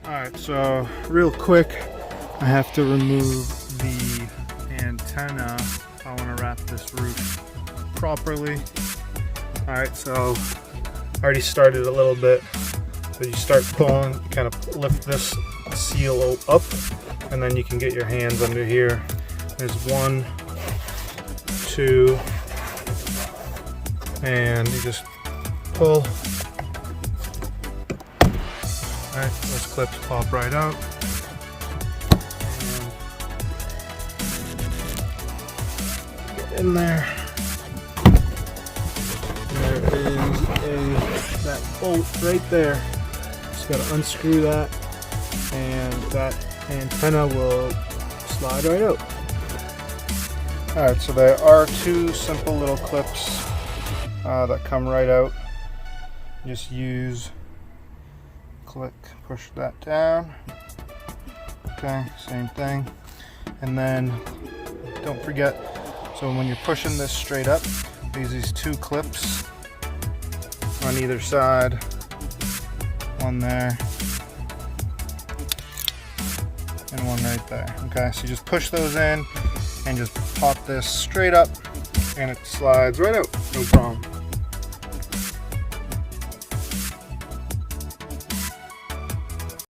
Alright, so real quick, I have to remove the antenna if I want to wrap this roof properly. Alright, so I already started a little bit. So you start pulling, you kind of lift this seal up, and then you can get your hands under here. There's 1, 2, and you just pull. Alright, those clips pop right out. And get in there. There is that bolt right there. Just gotta unscrew that, and that antenna will slide right out. Alright, so there are 2 simple little clips that come right out. Just use, click, push that down. Okay, same thing. And then don't forget, so when you're pushing this straight up, there's these 2 clips on either side. One there and one right there. Okay, so you just push those in and just pop this straight up and it slides right out, no problem.